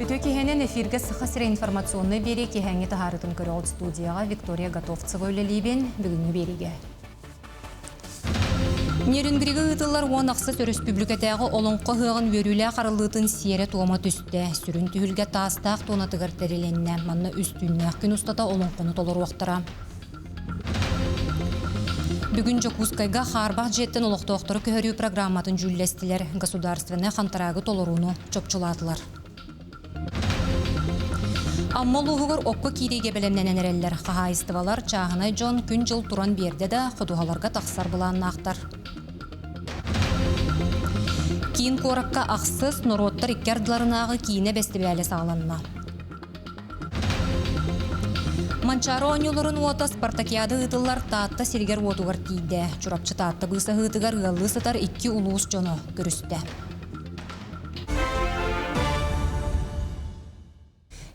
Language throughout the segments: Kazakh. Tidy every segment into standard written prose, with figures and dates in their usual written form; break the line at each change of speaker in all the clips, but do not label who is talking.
Үтө кихенен эфирге сыхасыра информационный бери кихенге тахарытын көрі студияға Виктория Готовцева өлелейбен бүгінгі береге. Нерингригі ұтылар он ақсыз республикатағы олонқы ғығын өрілі қарылытын сиері туама түсті. Сүрін түйілге тастақ тонатығыр тәреленіне, манна үстінне күн ұстата олонқыны толыр уақтыра. Бүгін Жокускайға Харбақ жеттен олықтоқтыры көхөрі программатын жүллестілер. Государственный қантарағы толыруыны чопчылатылар. Аммолуғығыр оққы кейдеге білімненен әрелер. Қағайыстывалар чағынай жон күн жыл туран берді де құдуғаларға тақсар бұланын ақтар. Кейін қораққа ақсыз нұроттар иккерділарынағы кейіне бәстібәлі сағыланына. Манчары оңылырын ота Спартакиады ұтылар таатта сергер отуғар кейді. Чурапчы таатта бұйса ғытығар ғылы сытар 2 ұлуыс жоны көрісті.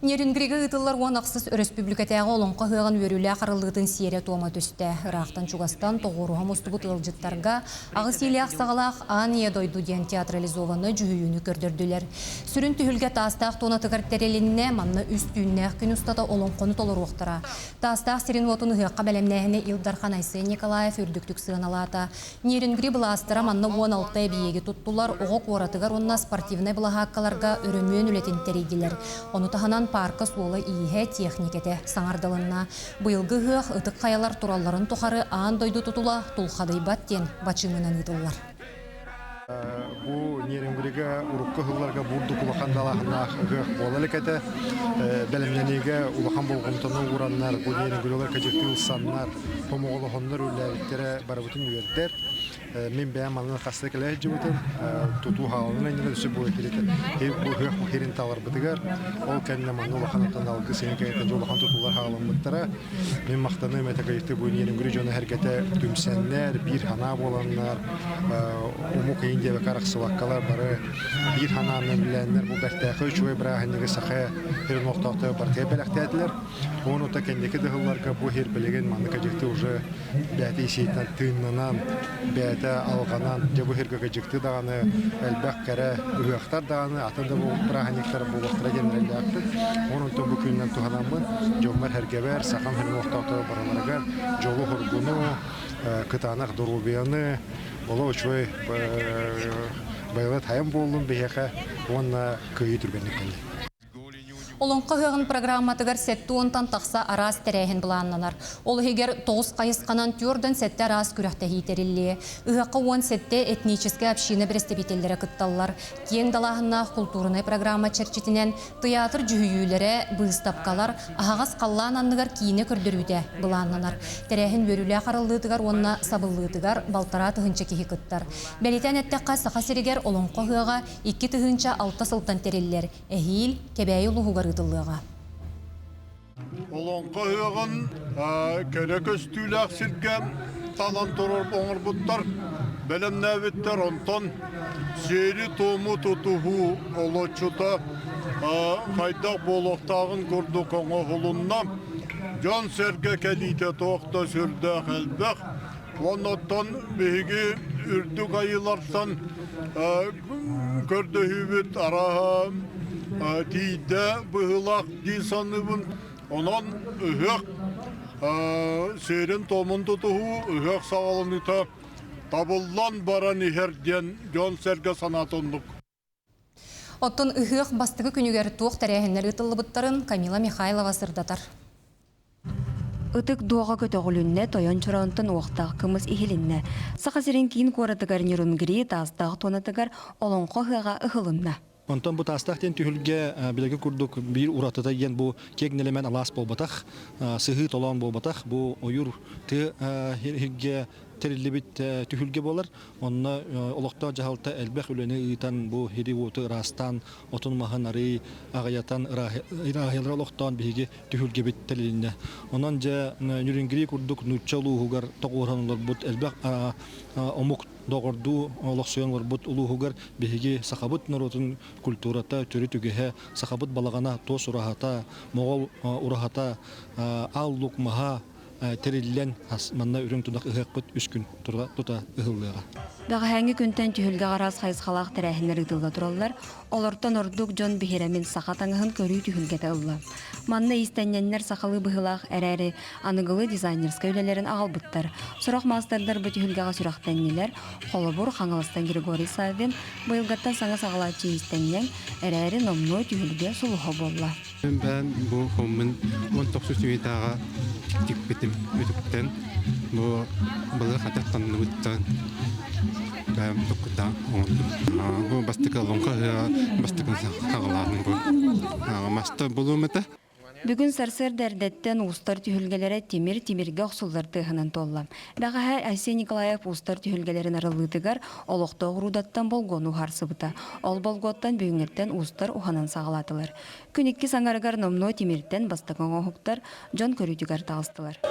Нерингригі ұтылар он ақсыз республикатағы олонқы ғығын өрілі қарылығытын сиері туама түсті. Ирақтан Чугастан тоғыруға мұстыбыт ұлжыттарға ағыс елі ақсағалақ ания дойду ден театрализованы жүхүйіні көрдірділер. Сүрін түйілге тастақ тонатығар тәрелінне манны үстүйінне күн ұстата олонқыны толыр оқтыра. Тастақ сирин отын ұғыққа бәлемнәхіне Илдархан Айсы Николаев үрдіктік сығыналата. Нерингри бұластыра манны 16 бейегі тұттылар оғық оратығар онна спортивный бұлағаққаларға өрімөн үлетін тәрейділер. Оны таханан парка суолы ийе техникете саңардылынна. Бұйылғы ғық ұтық қаялар туралларын тұқары аан дойду тұтула тұлқадый баттен бачыңынан ұтылар.
Бу Нерингриге урукка хылларга бурду кулахандалахына ғық болалык әті. Бәлімненеге улахан болғымтаны ұраннар, бу Нерингрилер кәжекті ұлсаннар, помоғылығынлар үлләвіктері барабытын үйердер. Мен бәйім анын қасты кәлі әжі бұтын, тұту ғалының әнелі түсі бұл әкелеті. Бұл ғық мұхерін талар бұтығар, ол кәніне маңны улахан ұттан алғы сені кәйеттен олахан тұтулар ғалың бұттыра. Мен мақтаны мәті қайықты бұл Нерингри жоны әргеті түмсәнлер, бір хана боланлар, ұму қиын дебі қарақсы ваққалар бары бір хананы біләнлер, бұл бәқтәқі үшуай бірағынығы сақы херін оқтақты бартия бәләқтәділер. Оның ұта кәндекі дығыларға бұл хер білеген маңны кәжекті уже бәті есейтінен тыынынан, бәті алғанан, жабы хергі кәжекті дағаны, әлбәқ кәрі ұяқтар дағаны, атында бұл бірағынықтар бұл уақтыра кемірелі ақтық. Оның ұта бұл күннен тұғанамын, жоғмар әргебер, сақам херін оқтақты бараларға, жолы хұргыны, кытанақ дұрубияны, олы үшвай байлы тайым болуын бейеқі, онына көйі түргенlik кәлі.
Олонқы ғығын программатығар сәтті онтан тақса арас тәрәйін бұланнанар. Ол егер 9 қайысқанан түрден сәтті арас күріқті хейтерілі. Үғақы 10 сәтті этническі общины бірестебетелері күтталылар. Кең далағына культурный программа чәрчетінен театр жүхүйілері бұйыстапқалар, ағағас қаллананығар кейіне көрдіруде бұланнанар. Тәрәйін өрілі қарылдығығар, онына сабылдығығар балтара тұғынча кехі күттар. Бәлетен әттіққа сақа серегер олонқы ғыға 2 тұғынча 6 сылтан тәрелілер. Әхил, кәбәйі ұлығығар
Олонқы ғығын кәрек өстүләқ сіркем талан тұрыр оңыр бұттар бәлімнәвіттер онтан сері тому тұтуғу олочута қайдақ болуқтағын көрді қоңы ғылынна жан сәрге кәдейте тоқта сүрді әлбәқ оныттан бейгі үрді қайыларсан көрді хүбіт араға тейді бұғылақ дейсаныбын онан үхек серін томын тұтуғу үхек сағалыныта табылдан баран ехерден жон сәрге санатындық.
Оттын үхек бастығы күнігер туық тәрәхінлер ұтылы бұттарын Камила Михайлова сырдатар.
Ытык дуаға көтөғілінне тойон чұрауынтын оқтақ кымыз ихилінне. Сақасырын кейін қоратығар Нерингри тастағы тонатығар олонқы ғыға ұхылынна.
Онтон бу тастахтен түһүлге билеге курдук бир уратыда ен бу кегнелемен алас болбатах, сыһы толон болбатах, бу оюр ты хигге терилибит түһүлге болар. Онна олокта жаһалта элбэх үлени итан бу хири уты растан, отун махан ары агаятан ирахилра олоктан биге түһүлге биттелинне. Онан же Нерингри курдук нучалуугар тогоранлар бут элбэх омук догорду олоксуян бут улуугар биге сахабыт наротун культурата төрү түгеһе сахабыт балагана тос урахата могол урахата аллук маха териллен манна үрүн тудак ыгакпыт 3 күн тута ыгыллыга.
Бағы хәңгі күнтен түйілгі қарас қайысқалақ тәрәхінер ұтылға тұралар, оларттан ордук жон бихерамин сақатаңығын көрі түйілге тәулі. Манны истәнненнер сақалы бұғылақ әрәрі анығылы дизайнерскі өлелерін ағалбыттар. Сұрақ мастардар бұ түйілгіға сүрақтәннелер, қолыбұр қаңылыстан Григорий Савин бұйылғаттан саңа сағалатчы истәннен әрәрі номной түйілге сұлуғы болла.
Ben bu komun 19 tüyetağa dikbetim ödükten bu balığı hatta tanıdıktan ben dokuda oldu. Bu bastıklı lonka bastıklı sağlarının bu. Masta bulunmadı.
Бүгін сарсыр дәрдеттен ұстар түйілгелері темір-темірге ұқсулар тұғынан толла. Бәғі Айсен Николаев ұстар түйілгелерін арылытығар олықты ғырудаттан болғону харсыбыта. Ол болғоттан бүйіңеттен ұстар ұханан сағалатылар. Күнекке саңарығар номно темірттен бастығын оғықтар жон көрітігар тағыстылар.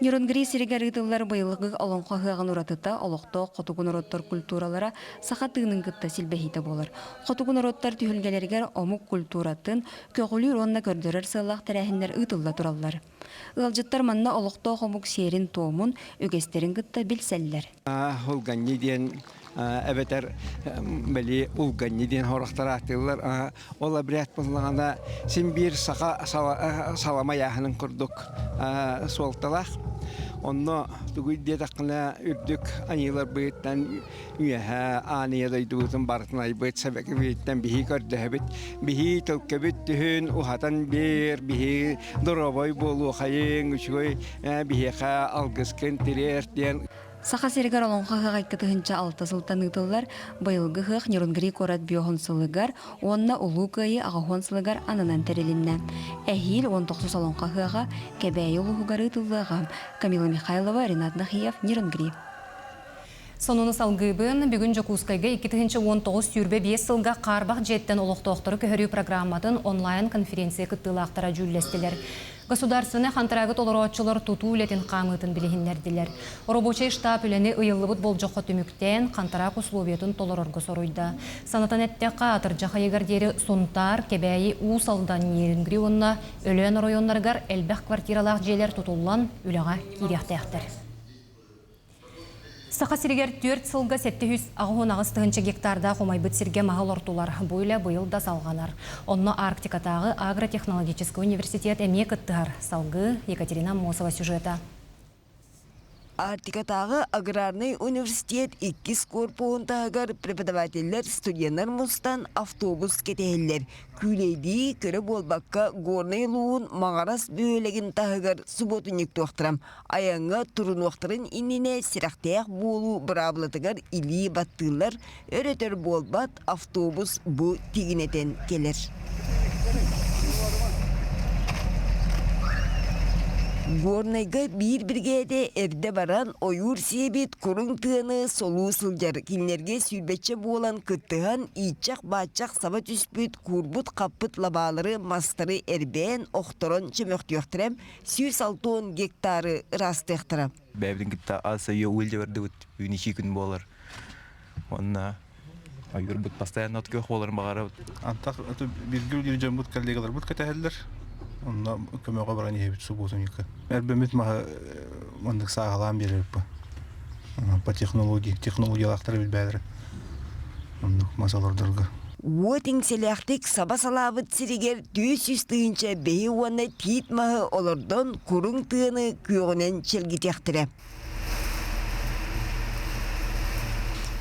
Нюрнгри сиригер ытыллар быйылғы олонқо хыағын уратыта олоқто қотугун ороттар культуралара сақатыының кытта силбехиті болар. Қотугун ороттар түйілгелергер омук культуратын көғілі ронна көрдірер сылақ тәрәхіндер ытылла тураллар. Ылжыттар манна олоқто омук серин тоомун өгестерин кытта билселлер.
Hulganni diyen ebeter beli ulganni diyen horaqtar atıllar. Ola biret bulunağında sin bir salama yahının kurduk soltalaq. Onu tugui diye takına ürdük anılar bıyıktan üyeha anıya da idutun bartınay bıyık sebeki bıyıktan bihi gördüğü bihi tövkebit dühün uhatan bihi doroboy bolu xayın üçgoy bihi xa algıskın tirer diyen.
Саха серегар олонға ғайқытығынша алты сылтан ұтылар, байылғы ғық Нюрнгри корат биохон сылығар, онна ұлу кайы ағахон сылығар анынан тәрелінна. Әхил 19 олонға ғыға кәбәйі ұлығығар ұтылыға. Камила Михайлова, Ренат Нахиев, Нюрнгри.
Сонуны салгыбын бүгін Жокускайга 2019 сүйірбе 5 сылға қарбақ жеттен олықтоқтыры көхірі программатын онлайн конференция кыттылақтара жүллестілер. Государственный хантарагыт олоротчылар туту үлетін қамытын білігіндерділер. Рабочий штаб үлені ұйылыбыт болжаққа түміктен хантарак условиятын толырырғы соруйда. Санатан әттеққа атыржақа егердері сонтар, кебәйі ұсалдан ерінгірі онына өлен районларғар әлбәқ квартиралақ желер тұтылан үліға керектәқтір. Сақа сиригер 4 сылға 700 ағуын ағыстығыншы гектарда қомайбыт сирге мағыл ортулар бұйла бұйыл да салғанар. Онны Арктикатағы агротехнологический университет әме кыттығар. Салғы Екатерина Мосова сюжета.
Арктикатағы аграрный университет 2 корпуындағар преподавателер, студенттер мұстан автобус кетелер. Күлейді көрі болбаққа горный луын мағарас бөлігін тағығар суботуник тоқтырам. Аяңға тұрын оқтырын иніне сирақтаяқ болу бұрабылытығар илі баттылар, өретер болбат автобус бұ тегінетен келер. Горнайга bir-birgede evde baran oyur sebit kurun tığını solu sılcar kinlerge sülbetçe boğulan kıttığan içak batçak sava tüspüt kurbut kapıt labaları mastarı erbeğen oktoron çömöktüyoktırem 160 gektarı rastıyoktırem.
Bäbidin gitta asayı ulde verdi bit ünişi gün bolar. Onna ayır bit pastayan atgök bolar bagara.
Antak bir gül yürüyeceğim bu kollegalar bu kateheller. Onda kömöge baran yebit subutun yıkı. Erbemit maha mandık sağalan bir bu. Po технологиялақтары bilbädir. Onda masalardırgı.
Уотин селяхтик сабасалабыт сиригер 400 тыынча бейі уанна тиитмахы олордон курун тыыны күйөгүнен челгитектире.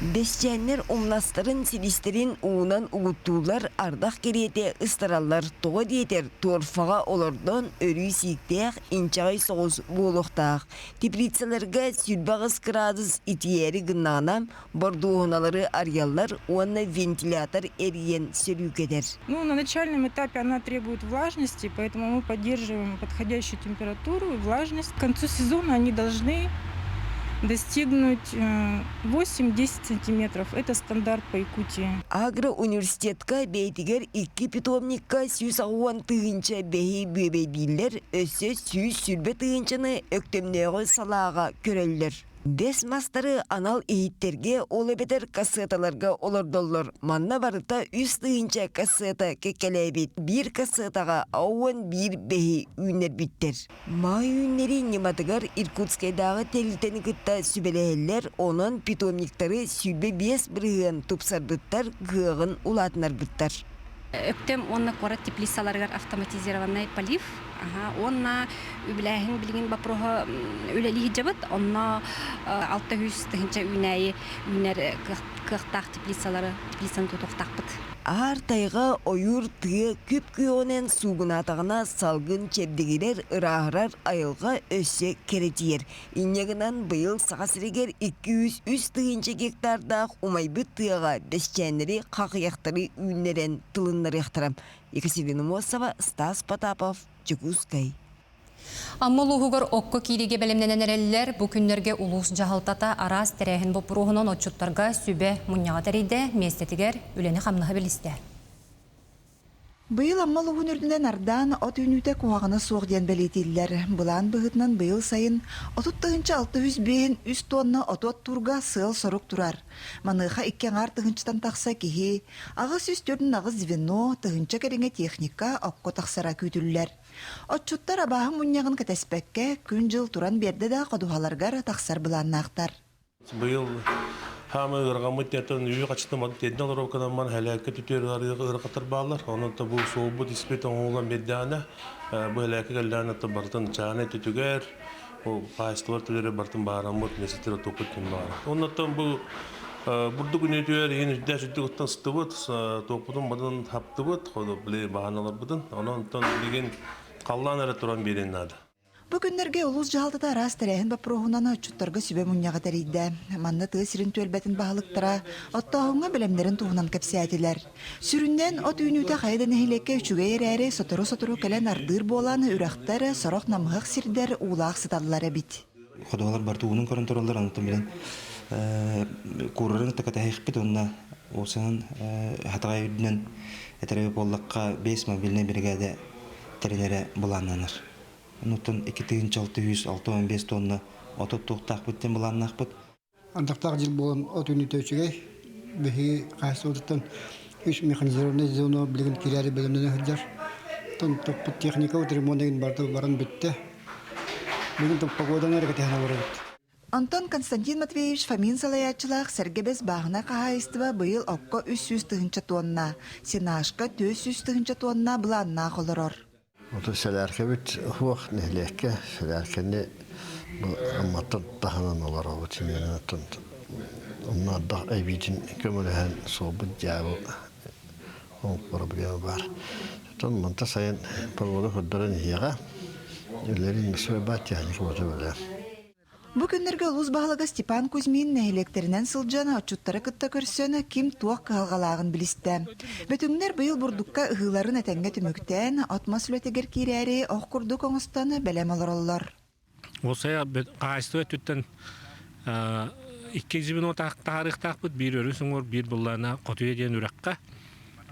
Бесченнер умнастырын силистерин уунан угуттуулар ардах керете ыстараллар тоға диетер торфаға олордон өрүй сиктех инчағай соғыз болуқтақ. Теплицаларга сүлбағыз градус итиери гыннағанам бордуғыналары арьяллар уанна вентилятор эриен сөрүүкедер.
На начальном этапе она требует влажности, поэтому мы поддерживаем подходящую температуру и влажность. К концу сезона они должны достигнуть 8-10 сантиметров. Это стандарт по Якутии.
Агроуниверситетка бейтигер 2 питомникка сүйс ағуан тыгынча бейі бөбейділер өсі сүйс сүрбе тыгынчаны өктемнеғі салаға көрелер. Бес мастары анал ийиттерге олы бетер кассеталарга олордоллор. Манна барыта үс тыынча кассета кекелебит. Бир кассетага ауын бир бейі үйнер биттер. Май үйнери нематыгар Иркутскайдағы телитени кытта сүбелейлер, онын питомниктары сүлбе бес бірігін тупсарбыттар, гығын улатынар бұттар.
Өктем онна корат теплицаларгар автоматизированный полив. Онна үбіләхін білген бапроға үләлі жабыт. Онна 600 тыгынча үйнер кықтақ теплицалары теплицаны тұтықтақ бұд.
Ар тайға ойыр тыгы күп күйонен суғынатағына салгын чебдегелер ырағырар айылға өссе керетиер. Инегінен бұйыл сағасырегер 203 тыгынча гектардақ умайбыт тыға бесчәнері қақияқтары үйнерен тылынлар яқтырам. Екатерина Мосова, Стас Потапов, Чекускай.
Аммалуғығыр оққы кейлеге бәлемненен әрелілер бұ күндерге ұлыс жағалтата арас тәрәхін бұп руғынан отчуттарға сүбе мұнyaға тәрейді местетігер үлені қамнығы білісті.
Быйыл аммалуғын үрдінен ардан от үнүйті қуағына соқ ден бәлетелілер. Бұлан бұғытынан быйыл сайын 30-600 бейін үст тонна отот турға сыл сорық тұрар. Маныға иккен ар тұғынчытан тақса кеге, ағыз үстердің ағыз звено, тұғынча кереңе техника оққы тақсара күйтілілер. Отчуттар абағын мұняғын кәтәспәкке күн жыл туран берді да қодуғаларғар тақсар бұланнақтар.
Быйыл хамы ырғамыт нетен үйі қачытымады тедін алырауқадан ман әләкі түтері ырғатыр бағалар. Оның та бұл соғыбы диспет оңылан бердіғана бұл әләкі кәлдәні бартын чағаны түтігер, қайыстылар түлері бартын бағарамыт месеттері тоқыттың бағар. Оның бұл бұрды күн өтуер ең үдді жүдді ұттан сұты бұд, тоқпыдың бадын хапты бұд, біле бағаналар бұдын. Оның деген қаллан әрі тұран берен ады.
Бүгіннерге ұлыс жағалтыда арас тәрәхін бапроғынан отчуттарға сүбе мұнyaға тәрейді. Манны тығы сирін төлбәтін бағылықтыра, оттағыңа білімдерін туғынан кәпсиятелер. Сүрінден от үйнүйті қайдан әйлекке үшіге әрәрі сотыру-сотыру кәлен ардыр боланы үрақтары сорық намғық сирдер ұлақ сытадылары бит.
Қодуғалар барты ұғының көрін тұралар анықтым білен. Курырын тақат әйік онына осының хатыға үйдінен әтәрәбі боллаққа 5 мобильный бригада тәрелері бұлананыр. Онуттан 2-6-6-5 тонна отот тоқтақ бүттен бұланнақ бұд.
Андақтақ жыл болын от үнеті өчігей, бөхі қайсы отырттан үш механизированный зону білген керәрі бөлімден өйдер. Тон тоқпыт техника өт ремонтеген барды баран бітті. Бүгін тоқпағудан әрі кәтіғана барабыд.
Антон Константин Матвеевич Фомин салаятчылақ сәргебес бағына қағайыстыва бұйыл оққа 300 тығынча тонна, сенашқа 400 тығынча тонна бұланна қолырыр.
Oto sälärkevit huoh nehleekkä sälärkenne ammattan tahanan olar avutsimien että on nada ei viitin kömölähän soobut jäävä on problema var. Ton monta sain palvelu hoddaran hiega. Yllerin mesvebat yani kuvatavalla.
Bu günlerge ulus bağlaga Степан Кузьмин нәһилектеринен сылжана отчуттары кытта көрсөне ким туак калгалагын билисте. Бөтүңнер быйыл бурдукка ыгыларын этенге түмүктен атмосферотегер кирәри ок курдук оңостаны белем алырлар.
Осая кайсты өттүттен 2000 тарихтак бут бир өрүсүңөр бир буллана котуя ден үракка.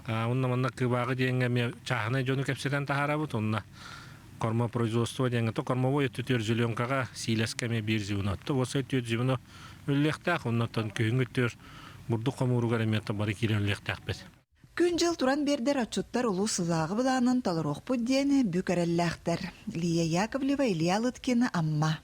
Онна манна кыбагы дегенге ме чахана жону кепседен тахарабыт онна. Корма производство деген то кормовой өттүтөр зеленкага силескеме бир зюнатты. Осы өттүт зюно үллектак оннотон күйүнгүттөр бурду комуругар эметте бары кирелектак бет.
Күн жыл туран бердер отчуттар улуу сызагы буланын талырок буддени бүкәрелләхтер. Лия Яковлева, Илья Лыткина, Амма.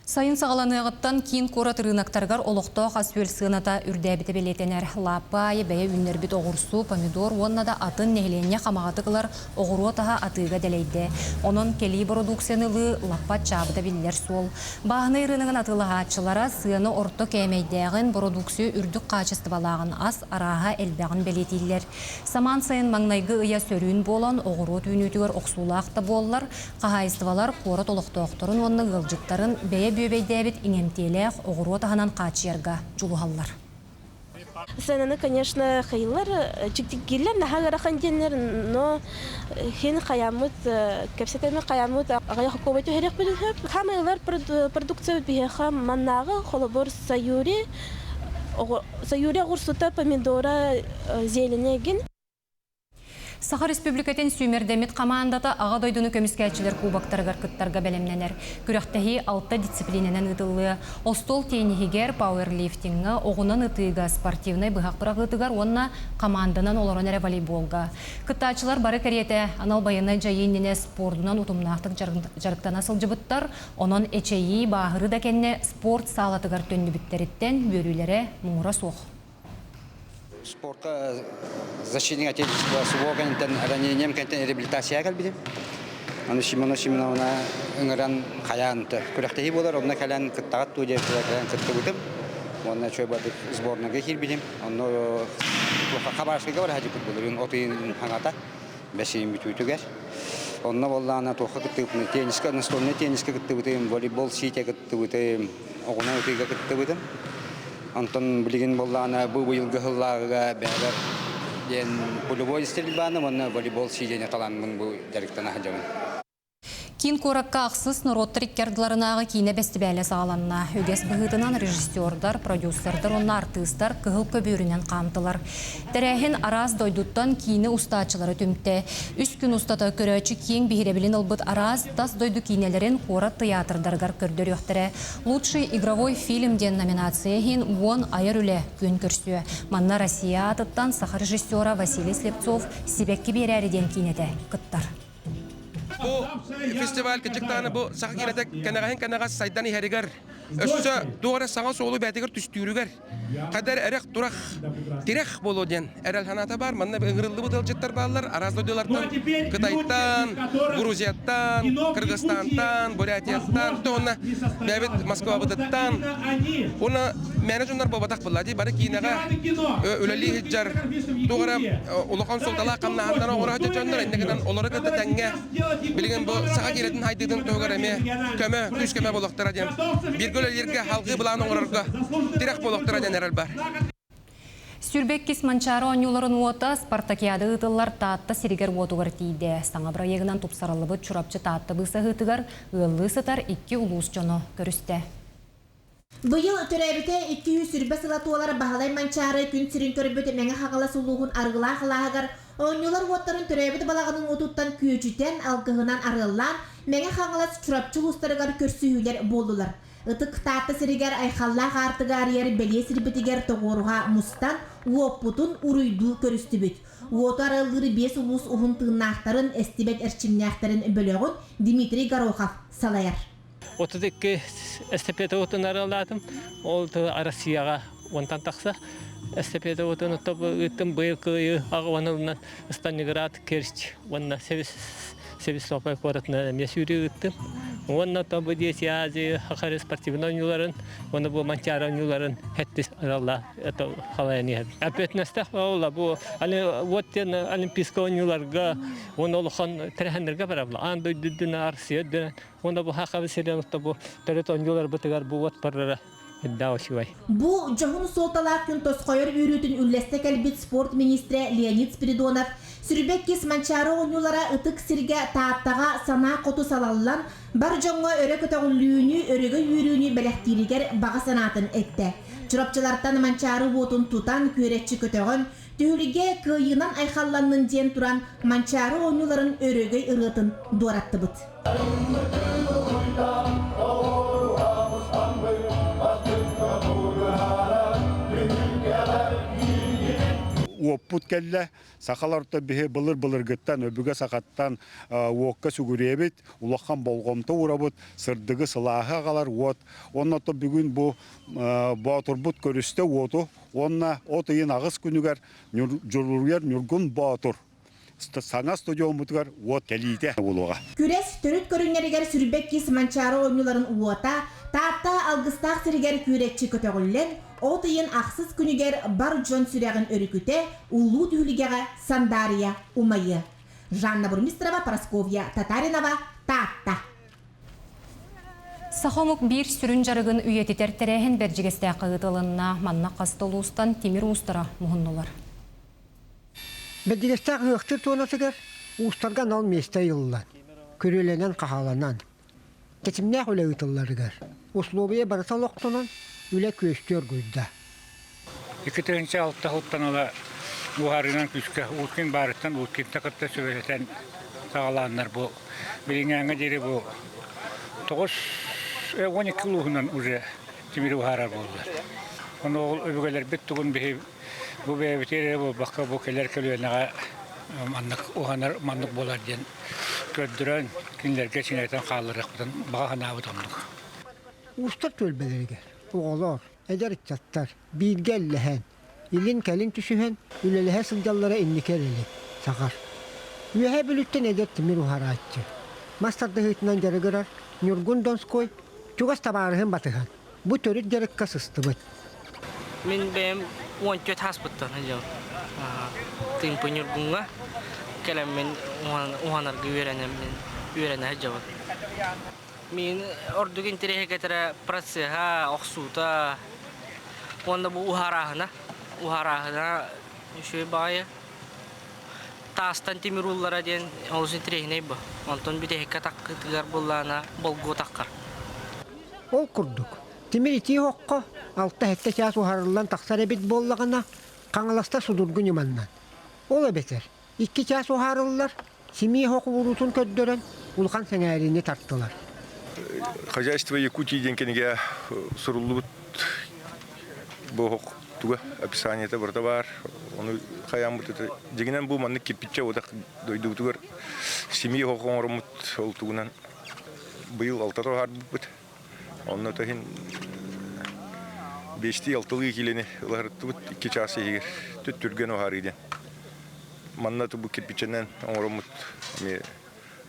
Сайын сағаланығыттан кейін қорат рынақтарғар олықта қасуел сыната үрдәбіті белетенер лапай, бәйі үнербіт оғырсу, помидор, оннада атын нәхілене қамағатықылар оғыру атаға атыға дәлейді. Оның келей продукциянылы лаппат чабыда білдер сол. Бағыны рынығын атылы ғатшылара сыны орты кәмейдәғін продукция үрдік қачысты балағын ас араға әлбәғын белетейлер. Саман сайын маңнайғы ұя сөрін болан оғыру түйінетігер оқсулақты болылар, қағайыстывалар қорат олықта оқтырын оның ғылжыттарын бәйі бөбейдәбіт иңемтелек оғыру атағынан қачыярға жулуғалар.
Сенаны, конечно, хайлар, чиктиккиллер, нахагарахан денер, но хин хаямут, кепсетеме хаямут, агая хуковайту херек бидухеп. Хамайлар продукция бихеха маннага, холобор саюри огурсута помидора зеленеген.
Саха Республикатын сүймердемит командата аға дойдуну көміскәтчілер кубактаргар кыттарга бәлемненер. Күрәқтәхи 6 дисциплиненен ытылы. Остол тейнихигер пауэрлифтинга, оғынан ытыга спортивный бұғақ бірағытыгар, онна команданан оларонере волейболга. Кыттачылар бары кәрете анал байыны жайыннене спордунан утумнақтық жарықтана сылжыбыттар, онын эчейі бағыры да кәнне спорт салатыгар төнді біттеріттен бөрілері мұңыра соқ.
Спортка защитник отечества с вогонтен ранением кентен реабилитация калбидим. Аны Шимона ыңыран хаянты. Күрәктәһи булар, онна калан кыттагат туҗа калан кыттыбытым. Онна чөбә сборнага килбидим. Онно хабаршыга бар хаҗы күтүлүн отын хангата. Бәшим битүтүгәр. Онна боллана тохы кыттыбытым. Тенниска, настольный тенниска кыттыбытым, волейбол сите кыттыбытым. Огына утыга кыттыбытым. Антон билген боллана бу быйылгы хылларга бәбәр ден полевой стрельбаны монна волейбол сидене таланмын бу директана хаҗагын.
Кин коракка ақсыз нороттар иккерділарынағы кейіне бәстібәлі сағаланна. Үгес бұғытынан режиссердар, продюсердар, онна артыстар кығыл көбірінен қамтылар. Тәрәхін араз дойдуттан кейіне ұстачылары түмтті. Үс күн ұстата көрәчі кейін бейребілін ұлбыт араз тас дойду кейнелерін қора театрдаргар көрдір өқтірі. Лучший игровой фильм ден номинацияхин 10 айыр үлі күн көрсі. Манна Россия атыттан саха режиссера Василий Слепцов себекке берәріден кейнеті күттар.
Bu festival küçüktane bu sakı giretek kenağa saydan iheriger. Össe doğru sağa solu betiger tüstürüger. Kadar erek durak direk bolu diyen erel hanata var. Manna ıngırıldı bu dalcıtlar bağlar. Arazlıdılardan, Kıtay'tan, Gruziyat'tan, Kırgızistan'tan, Buryatiyat'tan, tonna Mevit Moskva'dan. Ona menajunlar babatak bulladı. Bari kinağa öleli hiccar. Doğru ulukan soltala kamna handana uğra hacıcanlar. İnnekinden olarak da tenge. Bilgin bu sağa giretin haydıdın toğur eme. Köme, küs köme buluqtıra diyen. Bir gölelirge halgı bulanı uğrarga. Direk buluqtıra diyen erel bar.
Сүрбеккис манчары онюларын уота Спартакиады ытылар таатта сиригер уотугар тиде. Саңабра егінан тупсарылыбы чурапчы таатта быса ғытыгар ылы сытар 2 улус жону көрісті.
Быйыл төрәбіте 200 сүрбе сылатуалар бағалай манчары күн сирин көрбөті мәңі хағала сулуғын арғыла қылағығар. Онюлар уоттарын төрәбіті балағының отуттан күйөчүтен алғығынан арылан мәңі хағала чурапчы ұстарығар көрсүйілер болдылар. Ытык таатта сиригер айхаллах артыгар ер беле сирбетигер тоғоруға мустан уоппутун уруйду көрүстүбүт. Уотар ылдыры 5 улус ухун тыыннаахтарын эстибет эрчимнеахтарын бөлөгүн Дмитрий Горохов салаяр.
32 эстепета отун аралатым. Ол Россияга онтан такса эстепета отун топтым быйыл кыйы агыванылынан Станиград, Керчь, онна Севастополь городна месюри ыттым. Онна табы дesi Азия хакары спортивный ойнуларын, оны бу манчар ойнуларын хеттис аралла это халаяни. Опять настахла бу вот тен олимпийский ойнуларга оны олхан тренерге барабла. Анда дүдүнө арсия, оны бу хакабы сериал табу төрөт ойнулар бытыгар бу вот парара.
Бу жохун солталак күн тоскойор үйрүтүн үллесте калбит спорт министре Леонид Спиридонов Сүрбеккис манчары ойнулара ытык сирге тааттага сана коту салаллан бар жоңго өрө көтөгүлүүнү өрөгө үйрүүнү белектиригер бага санатын этте. Чурапчылардан манчары отун тутан күрөччү көтөгөн түйүлүге кыйынан айхалланнын ден туран манчары ойнуларын өрөгөй ырытын дуараттыбыт.
Оппут келле, сақаларда бихе былыр гыттан, өбіге сақаттан уокка сүгіребет, улаққан болғымты урабыт, сырдығы сылағы ағалар уот. Онна то бүгін бұл батырбыт көрісті уоту, онна отыйын ағыз күнігер жүргер нүргін батыр. Саңа студиомутгар уот келейді олуға.
Күрес төрүт көрүнерігер Сүрбеккис манчары ойнуларын уота, таатта алгыстақ сиригер күретчі көтөгүллен, отыйын ақсыз күнігер бар жон сүрегін өрікіте, улу түйілігеға Сандария Умайы. Жанна Бурмистрова, Прасковья Татаринова, таатта.
Сахомук бир сүрін жарығын үйететер тәрәхін бәржігесті қағытылынна манна қастылуыстан темір ұстара мұхыннылар.
Бәділестәк ұқтыр туынасығыр, ұстарған ал месті йылылан, көрелінен қағаланан. Кетімнәқ өлі ұтыларығыр. Условия барысал оқтынан үлі көстер көзді.
2006 жылдан ала
Buharınan küçük ulkin barıttan ulkin takıtta söyleten sağlanlar bu. Bilinganga deri bu. 12 yılından uze timiri buharar bollar. Onu öbürler bittuğun bir bu bebekleri bu bakka bu keller kelüne manlık bolar diyen gördüren kinler geçinlerden kalırıktan bahana utandık.
Usta tölbelerge, oğlar, eder çattar, bilgellehen, ilin kelin tüşühen, ülelehe sılcallara innikereli, sakar. Üyehe bülütten eder timir uharatçı. Mastarda hıtından jarıgırar, Nurgun Donskoy, çugas tabarıhın batıhan. Bu törüt jarıkka sıstıbıt.
Benim 14 hasbıttan hocam. Tim penyurgunga, kelemen uhanar güverenem hocam. Min ordu gintire ketara praseha oksuta onda bu uharahna şu baya tastan timirullara diyen olsun trehne bu onton bir de katak tigar bullana bolgo takkar
Ol kurduk. Timir iti hokka, altta hette ças uharırlan taksar ebit bollağına, kanalasta sudurgun yumannan. Ola beter. 2 ças uharırlar, simi hok vurutun köddören, ulkan senärini tarttılar.
Хозяйство Якутии денкенге суруллубут бохок туга описанието барда бар. Оны хаямут это дегенен бу манны кипиче одак дойдутугар семьи хокоңромут ол тугунан быйыл 6 хар бут. Онно тахин 5-6 килени ларыттыбыт 2 час егер түттүрген охарыйден. Манна ту бу кипиченен оңромут ме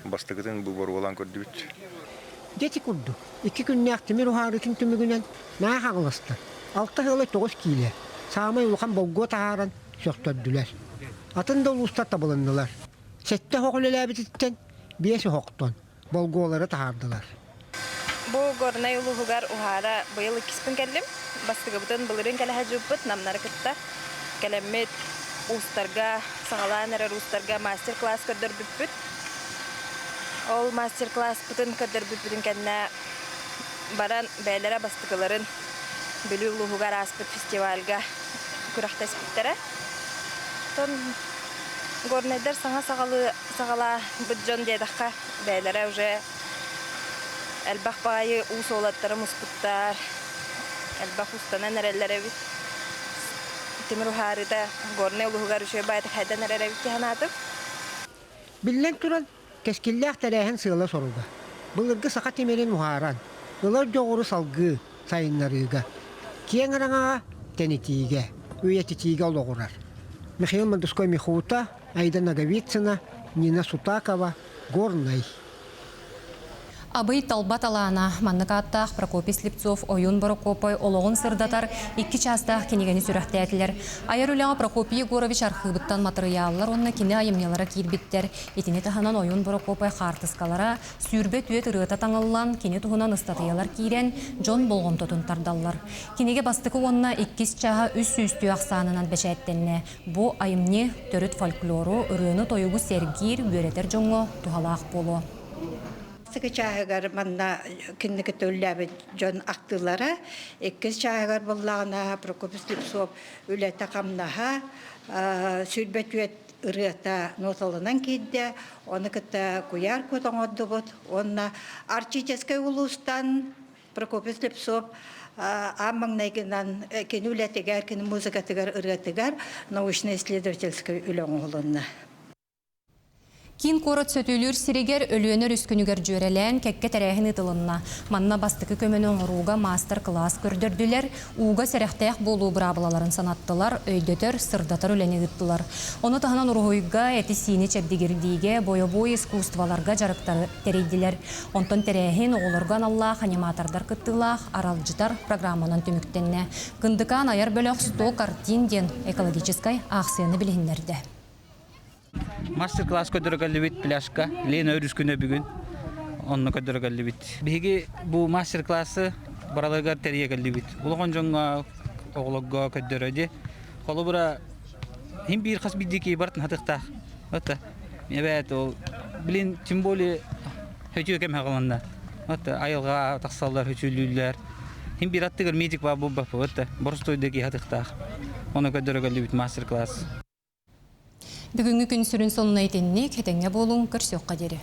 бастыгытын бу борголан көрдүбүт.
Deti kurdu. 2 gün yaktimir uharıkin tümügünen naha ağlastar. 6 hılı 9 kile. Sağmay ulukan bolgo taharan söktürdüler. Atın da ulustar tabılındılar. Sette hokulele bititten biyesi hokton. Bolgoları tahardılar.
Bu gornay uluhugar uhara bu yıl 2 kellim. Bastıgıbıtın bılırın kele hacıbıt namları kıtta. Kelemet ustarga, sağalanerer ustarga master class kadar büpüt. Ol master class bütün kadar bütün kendine baran beylere bastıkların bölü uluhugar aspet festivalga kurakta spittere. Ton gorneder sana sağala budjon dedakka beylere uje elbaq bayı usolatları musputtar elbaq ustana nerellere bit timir uharida gorne uluhugar uje bayı hayda nerellere bit hanatım.
Billen turan Keskiller terehen sığla soruga. Bılırgı sakat emerin muharan. Ilar doğru salgı sayınlarıga. Kiyen arana tenitiğe, üyetitiğe oluğurar. Mikhail Manduskoy Mikhuta, Ayda Nagavitsina, Nina Sutakova, Gornay.
Абый талбат алана манныкаттах Прокопий Слепцов ойын Борокопой олоғын сырдатар 2 частах кенегені сүрәхтәтілер. Айыр үліға Прокопий Егорович архивыттан материаллар онна кене айымнелара кирбиттер. Етіне таханан ойын Борокопой қартыскалара сүрбе түйет ырыта таңыллан кене туғынан ыстатыялар кирен Джон болғым тотын тардаллар. Кенеге бастықы онна 2 чаға үс-үстü ақсанынан бәшәттенне. Бұ айымне төріт фольклору ырыны тойугу сергир бөретер жоңы тухалақ болу.
Çağıgar manna kinni kötüllәбе John актылары 2 çağıgar буллагына Прокопий Слепцов үле тақамнаха сүрбәтүет ырыта ноталынан кидде оны кытта куяр көтөңөддү бут онна арчический улустан Прокопий Слепцов аммаңнайгынан кен үле тегәр кен музыка тегәр ырытыгар научно-исследовательский үлөңөлүнна
Кин корот сөтүлүр сиригер өлүөнөр үскүнүгер жөрелен кекке терехин ытылынна. Манна бастыкы көмөнөн оруга мастер-класс көрдөрдүлер. Уга серехтех болуу брабылаларын санаттылар, өйдөтөр сырдатар үлени ыттылар. Оны таханан уруйга эти сини чепдигирдиге боё-бой искусстволарга жарыктары терейдилер. Онтон терехин оголорган Аллах аниматордар кыттылах аралжытар программанын түмүктенне. Кындыкан аяр бөлөк 100 картин ден экологической акцияны билиндерди.
Мастер-класс көдөргөлүбүт пляжка Лена өрүскүнө бүгүн онно көдөргөлүбүт. Биги бу мастер-классы бараларга терегелүбүт. Улгон жоңга оглогго көдөрөдү. Колубура хим бир хас бидики бартын хатыкта. Ота. Мебет ол билин тем более хөчү кем хагаланда. Ота айылга таксалдар хөчүлүлөр. Хим бир аттыгыр медик ба бу ба. Ота. Борстойдеги хатыкта. Оны көдөргөлүбүт мастер-класс.
Бүгүнгү күн сүрүн сонуна итинник, хетеңе болуң көрсөк кадери.